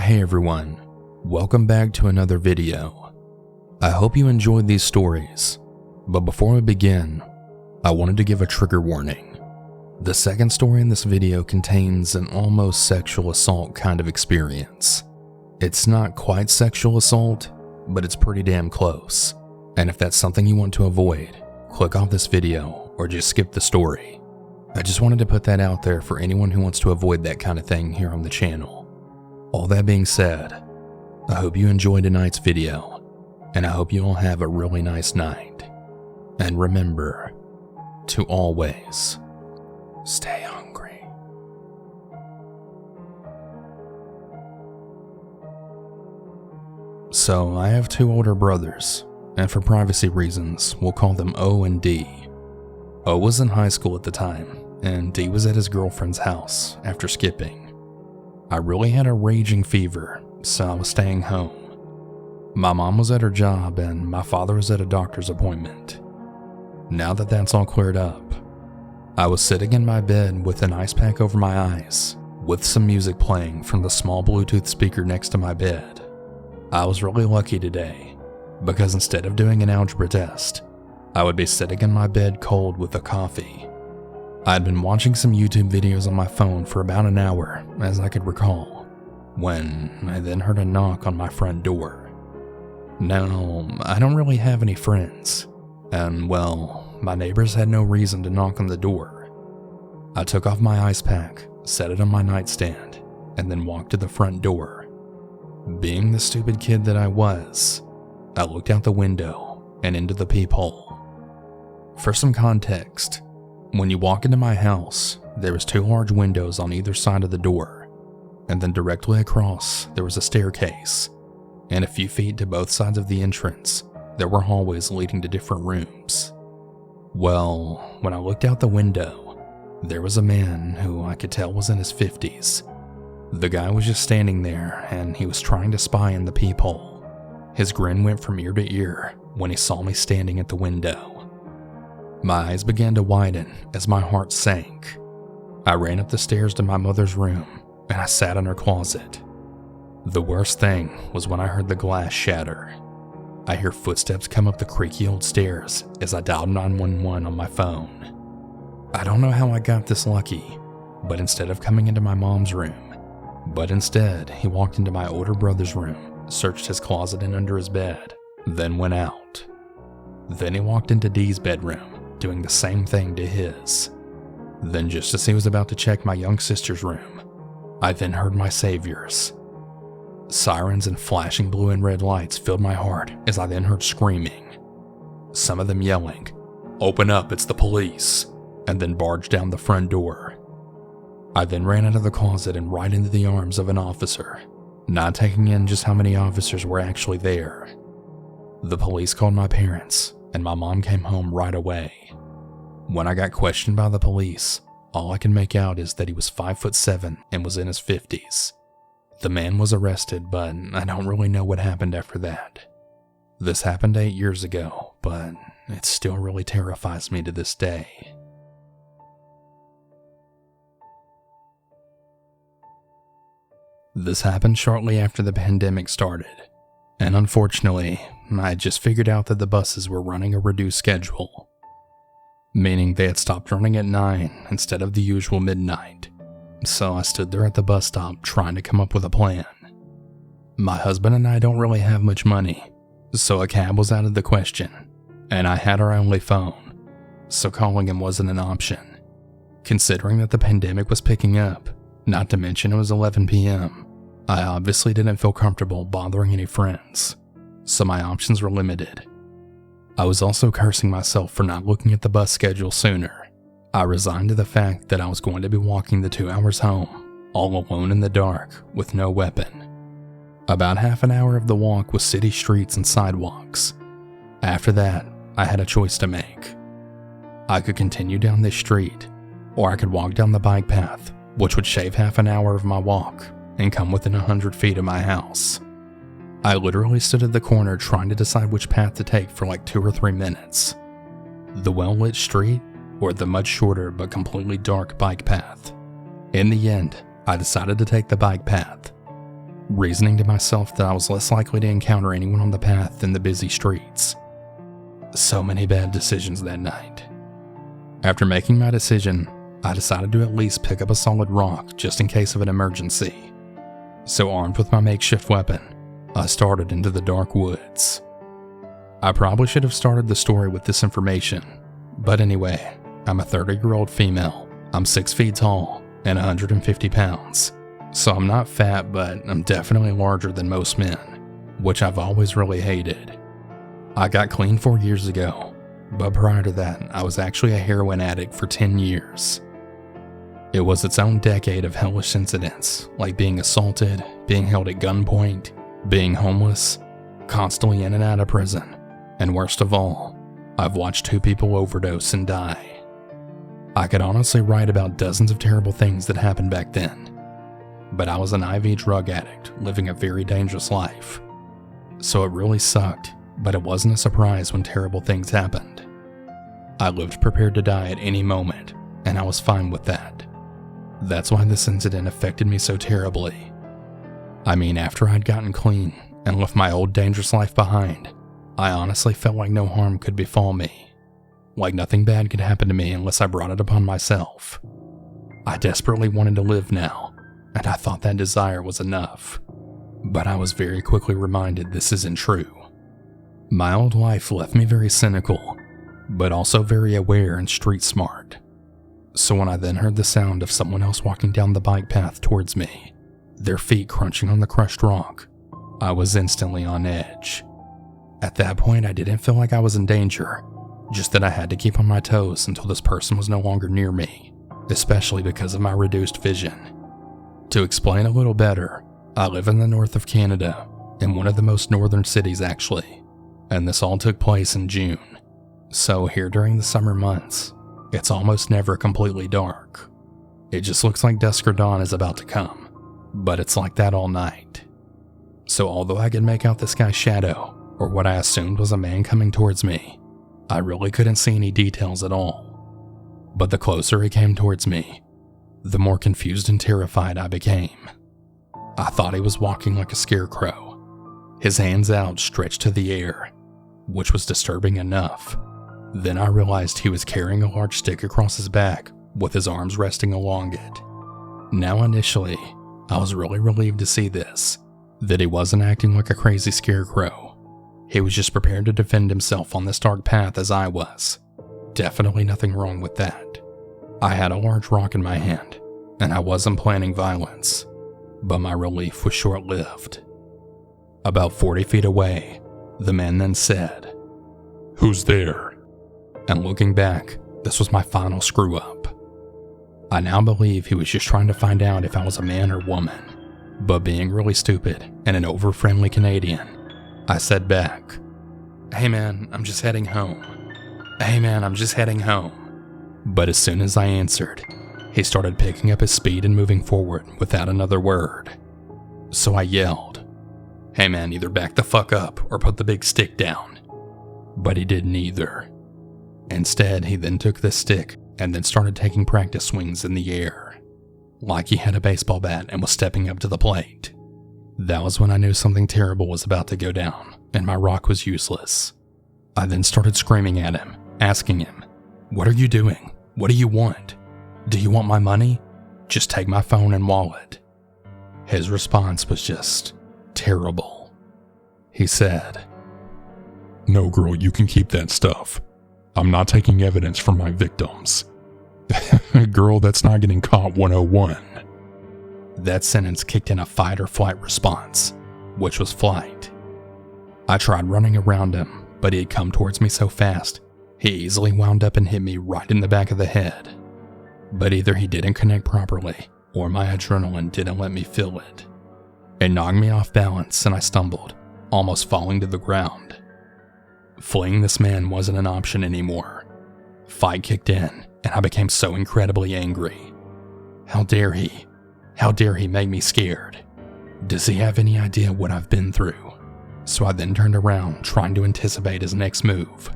Hey everyone, welcome back to another video. I hope you enjoyed these stories, but before we begin, I wanted to give a trigger warning. The second story in this video contains an almost sexual assault kind of experience. It's not quite sexual assault, but it's pretty damn close. And if that's something you want to avoid, click off this video or just skip the story. I just wanted to put that out there for anyone who wants to avoid that kind of thing here on the channel. All that being said, I hope you enjoyed tonight's video, and I hope you all have a really nice night. And remember to always stay hungry. So I have two older brothers, and for privacy reasons, we'll call them O and D. O was in high school at the time, and D was at his girlfriend's house after skipping. I really had a raging fever, so I was staying home. My mom was at her job and my father was at a doctor's appointment. Now that that's all cleared up, I was sitting in my bed with an ice pack over my eyes, with some music playing from the small Bluetooth speaker next to my bed. I was really lucky today, because instead of doing an algebra test, I would be sitting in my bed cold with a coffee. I'd been watching some YouTube videos on my phone for about an hour, as I could recall, when I then heard a knock on my front door. Now, I don't really have any friends, and well, my neighbors had no reason to knock on the door. I took off my ice pack, set it on my nightstand, and then walked to the front door. Being the stupid kid that I was, I looked out the window and into the peephole. For some context, when you walk into my house, there was two large windows on either side of the door, and then directly across there was a staircase, and a few feet to both sides of the entrance, there were hallways leading to different rooms. Well, when I looked out the window, there was a man who I could tell was in his 50s. The guy was just standing there, and he was trying to spy in the peephole. His grin went from ear to ear when he saw me standing at the window. My eyes began to widen as my heart sank. I ran up the stairs to my mother's room, and I sat in her closet. The worst thing was when I heard the glass shatter. I hear footsteps come up the creaky old stairs as I dialed 911 on my phone. I don't know how I got this lucky, but instead of coming into my mom's room, he walked into my older brother's room, searched his closet and under his bed, then went out. Then he walked into D's bedroom, doing the same thing to his. Then just as he was about to check my young sister's room, I then heard my saviors. Sirens and flashing blue and red lights filled my heart as I then heard screaming. Some of them yelling, "Open up, it's the police," and then barged down the front door. I then ran out of the closet and right into the arms of an officer, not taking in just how many officers were actually there. The police called my parents, and my mom came home right away. When I got questioned by the police, all I can make out is that he was 5'7" and was in his 50s. The man was arrested, but I don't really know what happened after that. This happened 8 years ago, but it still really terrifies me to this day. This happened shortly after the pandemic started, and unfortunately, I had just figured out that the buses were running a reduced schedule, meaning they had stopped running at 9 instead of the usual midnight. So I stood there at the bus stop trying to come up with a plan. My husband and I don't really have much money, so a cab was out of the question, and I had our only phone, so calling him wasn't an option. Considering that the pandemic was picking up, not to mention it was 11 p.m., I obviously didn't feel comfortable bothering any friends, so my options were limited. I was also cursing myself for not looking at the bus schedule sooner. I resigned to the fact that I was going to be walking the 2 hours home, all alone in the dark, with no weapon. About half an hour of the walk was city streets and sidewalks. After that, I had a choice to make. I could continue down this street, or I could walk down the bike path, which would shave half an hour of my walk and come within 100 feet of my house. I literally stood at the corner trying to decide which path to take for like 2 or 3 minutes. The well-lit street or the much shorter but completely dark bike path. In the end, I decided to take the bike path. reasoning to myself that I was less likely to encounter anyone on the path than the busy streets. So many bad decisions that night. After making my decision, I decided to at least pick up a solid rock just in case of an emergency. So armed with my makeshift weapon, I started into the dark woods. I probably should have started the story with this information, but anyway, I'm a 30-year-old female. I'm 6 feet tall and 150 pounds. So I'm not fat, but I'm definitely larger than most men, which I've always really hated. I got clean 4 years ago, but prior to that, I was actually a heroin addict for 10 years. It was its own decade of hellish incidents, like being assaulted, being held at gunpoint, being homeless, constantly in and out of prison, and worst of all, I've watched 2 people overdose and die. I could honestly write about dozens of terrible things that happened back then. But I was an IV drug addict living a very dangerous life. So it really sucked, but it wasn't a surprise when terrible things happened. I lived prepared to die at any moment, and I was fine with that. That's why this incident affected me so terribly. I mean, after I'd gotten clean and left my old dangerous life behind, I honestly felt like no harm could befall me. Like nothing bad could happen to me unless I brought it upon myself. I desperately wanted to live now, and I thought that desire was enough. But I was very quickly reminded this isn't true. My old life left me very cynical, but also very aware and street smart. So when I then heard the sound of someone else walking down the bike path towards me, their feet crunching on the crushed rock, I was instantly on edge. At that point, I didn't feel like I was in danger, just that I had to keep on my toes until this person was no longer near me, especially because of my reduced vision. To explain a little better, I live in the north of Canada, in one of the most northern cities actually, and this all took place in June. So here during the summer months, it's almost never completely dark. It just looks like dusk or dawn is about to come, but it's like that all night. So although I could make out this guy's shadow, or what I assumed was a man coming towards me, I really couldn't see any details at all. But the closer he came towards me, the more confused and terrified I became. I thought he was walking like a scarecrow, his hands out stretched to the air, which was disturbing enough. Then I realized he was carrying a large stick across his back with his arms resting along it. Now initially, I was really relieved to see this, that he wasn't acting like a crazy scarecrow. He was just prepared to defend himself on this dark path as I was. Definitely nothing wrong with that. I had a large rock in my hand, and I wasn't planning violence, but my relief was short-lived. About 40 feet away, the man then said, "Who's there?" And looking back, this was my final screw-up. I now believe he was just trying to find out if I was a man or woman, but being really stupid and an over-friendly Canadian, I said back, "Hey man, I'm just heading home. Hey man, I'm just heading home." But as soon as I answered, he started picking up his speed and moving forward without another word. So I yelled, "Hey man, either back the fuck up or put the big stick down." But he did neither. Instead, he then took this stick and then started taking practice swings in the air, like he had a baseball bat and was stepping up to the plate. That was when I knew something terrible was about to go down, and my rock was useless. I then started screaming at him, asking him, "What are you doing? What do you want? Do you want my money? Just take my phone and wallet." His response was just terrible. He said, "No girl, you can keep that stuff. I'm not taking evidence from my victims." Girl, that's not getting caught 101. That sentence kicked in a fight or flight response, which was flight. I tried running around him, but he had come towards me so fast, he easily wound up and hit me right in the back of the head. But either he didn't connect properly, or my adrenaline didn't let me feel it. It knocked me off balance and I stumbled, almost falling to the ground. Fleeing this man wasn't an option anymore. Fight kicked in, and I became so incredibly angry. How dare he? How dare he make me scared? Does he have any idea what I've been through? So I then turned around, trying to anticipate his next move.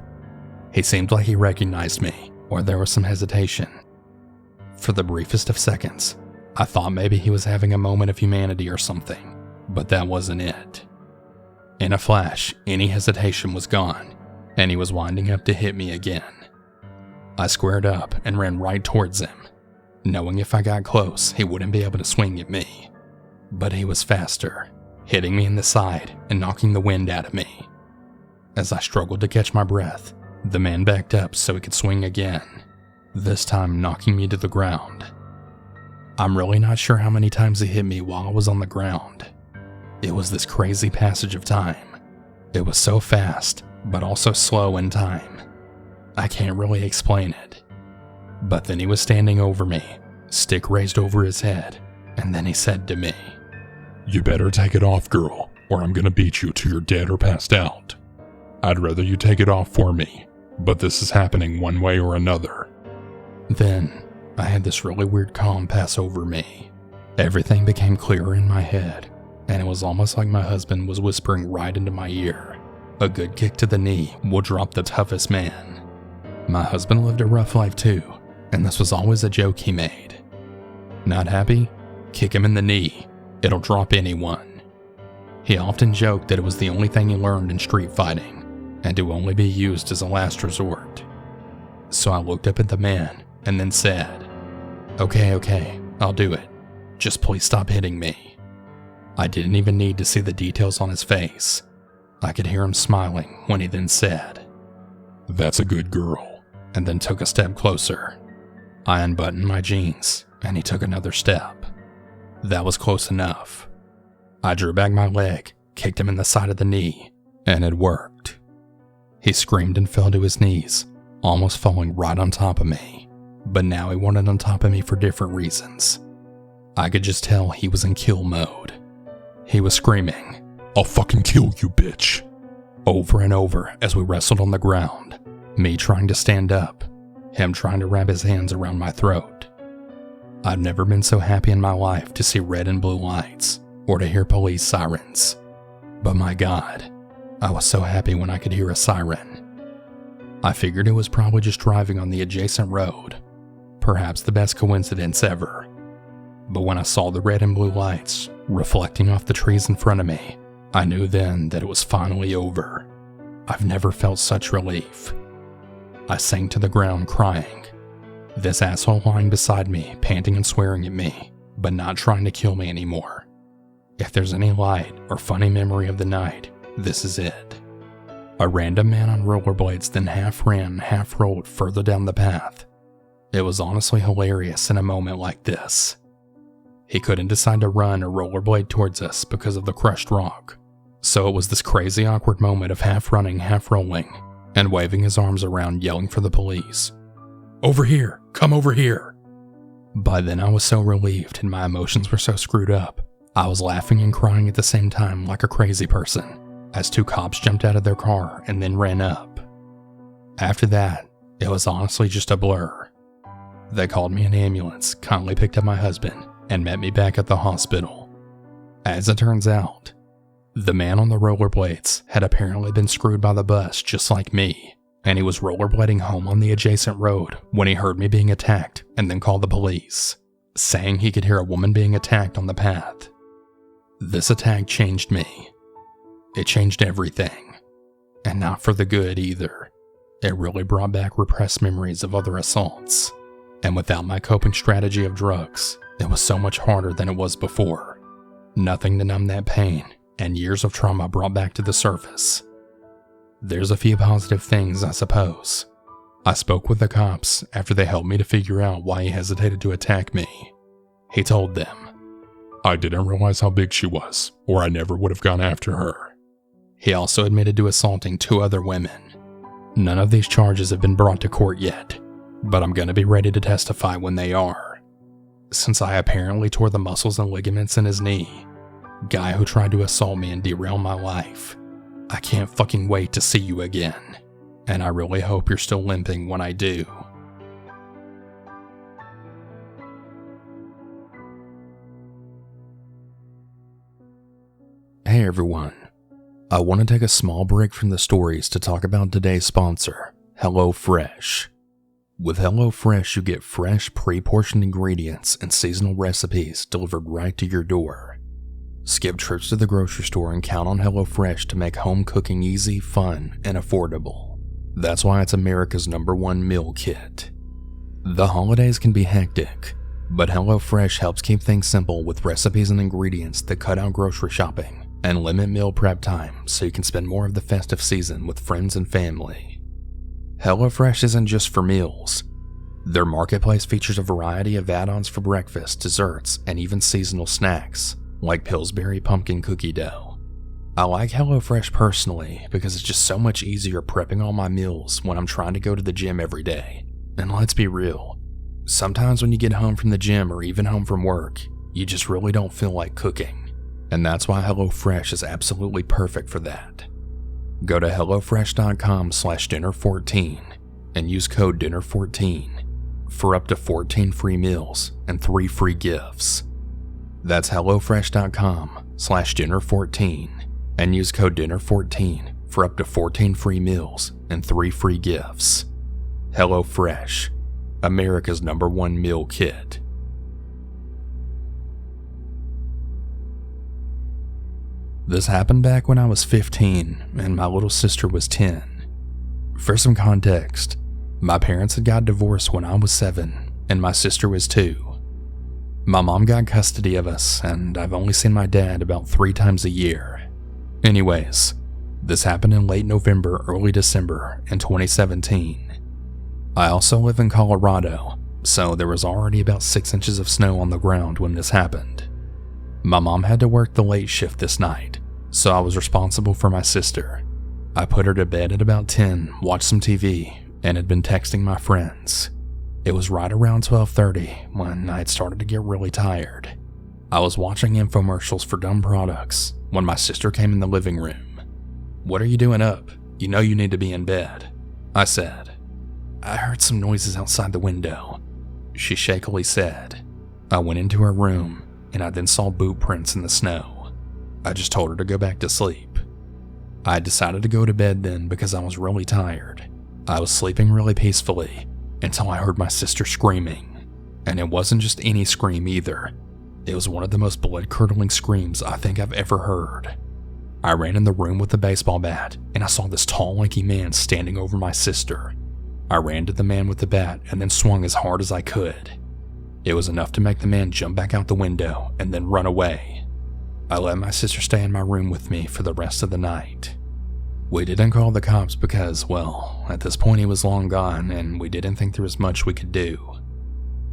He seemed like he recognized me, or there was some hesitation. For the briefest of seconds, I thought maybe he was having a moment of humanity or something, But that wasn't it. In a flash, any hesitation was gone, and he was winding up to hit me again. I squared up and ran right towards him, knowing if I got close, he wouldn't be able to swing at me. But he was faster, hitting me in the side and knocking the wind out of me. As I struggled to catch my breath, the man backed up so he could swing again, this time knocking me to the ground. I'm really not sure how many times he hit me while I was on the ground. It was this crazy passage of time. It was so fast, but also slow in time. I can't really explain it. But then he was standing over me, stick raised over his head, and then he said to me, "You better take it off, girl, or I'm gonna beat you till you're dead or passed out. I'd rather you take it off for me, but this is happening one way or another." Then, I had this really weird calm pass over me. Everything became clearer in my head, and it was almost like my husband was whispering right into my ear. A good kick to the knee will drop the toughest man. My husband lived a rough life too, and this was always a joke he made. Not happy? Kick him in the knee. It'll drop anyone. He often joked that it was the only thing he learned in street fighting, and to only be used as a last resort. So I looked up at the man and then said, Okay, I'll do it. Just please stop hitting me." I didn't even need to see the details on his face. I could hear him smiling when he then said, "That's a good girl," and then took a step closer. I unbuttoned my jeans, and he took another step. That was close enough. I drew back my leg, kicked him in the side of the knee, and it worked. He screamed and fell to his knees, almost falling right on top of me. But now he wanted on top of me for different reasons. I could just tell he was in kill mode. He was screaming, "I'll fucking kill you, bitch," over and over as we wrestled on the ground, me trying to stand up, him trying to wrap his hands around my throat. I've never been so happy in my life to see red and blue lights, or to hear police sirens. But my God, I was so happy when I could hear a siren. I figured it was probably just driving on the adjacent road, perhaps the best coincidence ever. But when I saw the red and blue lights reflecting off the trees in front of me, I knew then that it was finally over. I've never felt such relief. I sank to the ground crying. This asshole lying beside me, panting and swearing at me, but not trying to kill me anymore. If there's any light or funny memory of the night, this is it. A random man on rollerblades then half ran, half rolled further down the path. It was honestly hilarious in a moment like this. He couldn't decide to run or rollerblade towards us because of the crushed rock. So it was this crazy awkward moment of half running, half rolling, and waving his arms around yelling for the police. "Over here! Come over here!" By then I was so relieved and my emotions were so screwed up. I was laughing and crying at the same time like a crazy person, as two cops jumped out of their car and then ran up. After that, it was honestly just a blur. They called me an ambulance, kindly picked up my husband, and met me back at the hospital. As it turns out, the man on the rollerblades had apparently been screwed by the bus just like me, and he was rollerblading home on the adjacent road when he heard me being attacked and then called the police, saying he could hear a woman being attacked on the path. This attack changed me. It changed everything, and not for the good either. It really brought back repressed memories of other assaults, and without my coping strategy of drugs, it was so much harder than it was before. Nothing to numb that pain, and years of trauma brought back to the surface. There's a few positive things, I suppose. I spoke with the cops after they helped me to figure out why he hesitated to attack me. He told them, "I didn't realize how big she was, or I never would have gone after her." He also admitted to assaulting 2 other women. None of these charges have been brought to court yet, but I'm gonna be ready to testify when they are. Since I apparently tore the muscles and ligaments in his knee, guy who tried to assault me and derail my life, I can't fucking wait to see you again, and I really hope you're still limping when I do. Hey everyone, I want to take a small break from the stories to talk about today's sponsor, HelloFresh. With HelloFresh, you get fresh, pre-portioned ingredients and seasonal recipes delivered right to your door. skip trips to the grocery store, and count on HelloFresh to make home cooking easy, fun, and affordable. That's why it's America's #1 meal kit. The holidays can be hectic, but HelloFresh helps keep things simple with recipes and ingredients that cut out grocery shopping and limit meal prep time so you can spend more of the festive season with friends and family. HelloFresh isn't just for meals. Their marketplace features a variety of add-ons for breakfast, desserts, and even seasonal snacks, like Pillsbury pumpkin cookie dough. I like HelloFresh personally because it's just so much easier prepping all my meals when I'm trying to go to the gym every day. And let's be real, sometimes when you get home from the gym or even home from work, you just really don't feel like cooking. And that's why HelloFresh is absolutely perfect for that. Go to HelloFresh.com/dinner14 and use code dinner14 for up to 14 free meals and 3 free gifts. That's HelloFresh.com/dinner14 and use code dinner14 for up to 14 free meals and 3 free gifts. HelloFresh, America's #1 meal kit. This happened back when I was 15 and my little sister was 10. For some context, my parents had got divorced when I was 7 and my sister was 2. My mom got custody of us and I've only seen my dad about 3 times a year. Anyways, this happened in late November, early December in 2017. I also live in Colorado, so there was already about 6 inches of snow on the ground when this happened. My mom had to work the late shift this night, so I was responsible for my sister. I put her to bed at about 10, watched some TV, and had been texting my friends. It was right around 12:30 when I had started to get really tired. I was watching infomercials for dumb products when my sister came in the living room. "What are you doing up? You know you need to be in bed," I said. "I heard some noises outside the window," she shakily said. I went into her room and I then saw boot prints in the snow. I just told her to go back to sleep. I decided to go to bed then because I was really tired. I was sleeping really peacefully until I heard my sister screaming. And it wasn't just any scream either. It was one of the most blood-curdling screams I think I've ever heard. I ran in the room with the baseball bat and I saw this tall, lanky man standing over my sister. I ran to the man with the bat and then swung as hard as I could. It was enough to make the man jump back out the window and then run away. I let my sister stay in my room with me for the rest of the night. We didn't call the cops because, well, at this point he was long gone and we didn't think there was much we could do.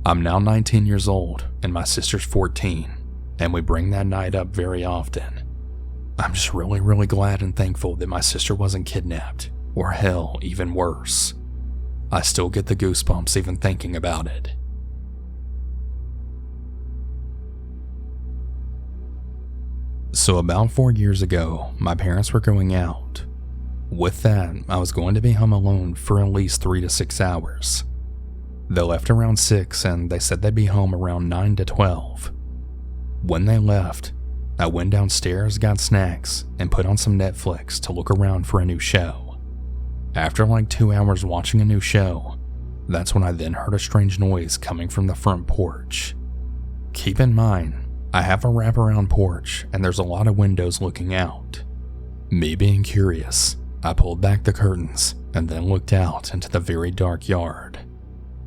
I'm now 19 years old and my sister's 14, and we bring that night up very often. I'm just really glad and thankful that my sister wasn't kidnapped, or hell, even worse. I still get the goosebumps even thinking about it. So about 4 years ago, my parents were going out. With that, I was going to be home alone for at least 3 to 6 hours. They left around 6 and they said they'd be home around 9 to 12. When they left, I went downstairs, got snacks, and put on some Netflix to look around for a new show. After like 2 hours watching a new show, that's when I then heard a strange noise coming from the front porch. Keep in mind, I have a wraparound porch and there's a lot of windows looking out. Me being curious, I pulled back the curtains and then looked out into the very dark yard.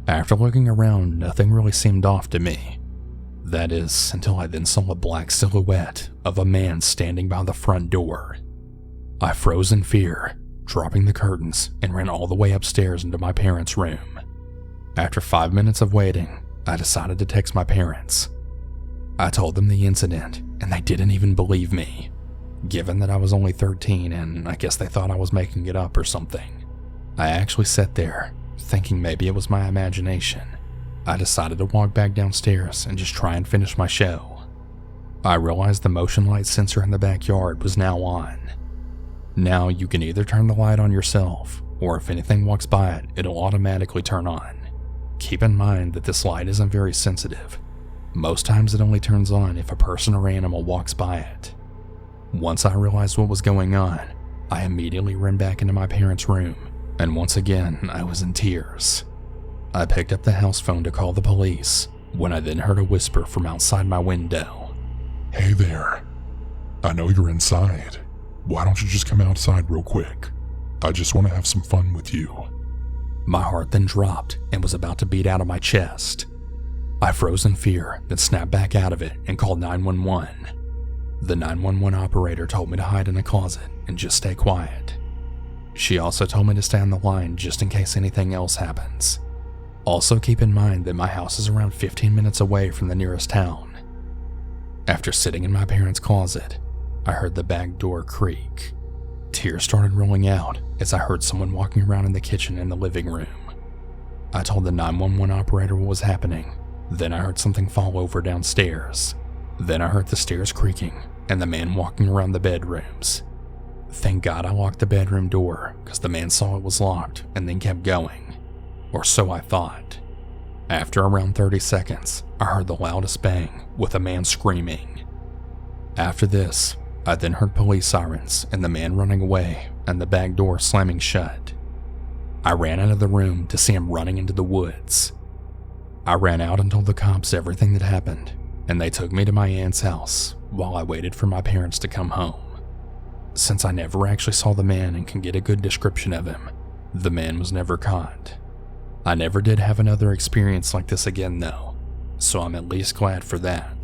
After looking around, nothing really seemed off to me. That is, until I then saw a black silhouette of a man standing by the front door. I froze in fear, dropping the curtains, and ran all the way upstairs into my parents' room. After 5 minutes of waiting, I decided to text my parents. I told them the incident, and they didn't even believe me, given that I was only 13 and I guess they thought I was making it up or something. I actually sat there, thinking maybe it was my imagination. I decided to walk back downstairs and just try and finish my show. I realized the motion light sensor in the backyard was now on. Now you can either turn the light on yourself, or if anything walks by it, it'll automatically turn on. Keep in mind that this light isn't very sensitive. Most times it only turns on if a person or animal walks by it. Once I realized what was going on, I immediately ran back into my parents' room, and once again I was in tears. I picked up the house phone to call the police, when I then heard a whisper from outside my window. "Hey there, I know you're inside. Why don't you just come outside real quick? I just want to have some fun with you. My heart then dropped and was about to beat out of my chest. I froze in fear, then snapped back out of it and called 911. The 911 operator told me to hide in a closet and just stay quiet. She also told me to stay on the line just in case anything else happens. Also keep in mind that my house is around 15 minutes away from the nearest town. After sitting in my parents' closet, I heard the back door creak. Tears started rolling out as I heard someone walking around in the kitchen and the living room. I told the 911 operator what was happening. Then I heard something fall over downstairs. Then I heard the stairs creaking and the man walking around the bedrooms. Thank God I locked the bedroom door because the man saw it was locked and then kept going. Or so I thought. After around 30 seconds, I heard the loudest bang with a man screaming. After this, I then heard police sirens and the man running away and the back door slamming shut. I ran out of the room to see him running into the woods. I ran out and told the cops everything that happened, and they took me to my aunt's house while I waited for my parents to come home. Since I never actually saw the man and can get a good description of him, the man was never caught. I never did have another experience like this again though, so I'm at least glad for that.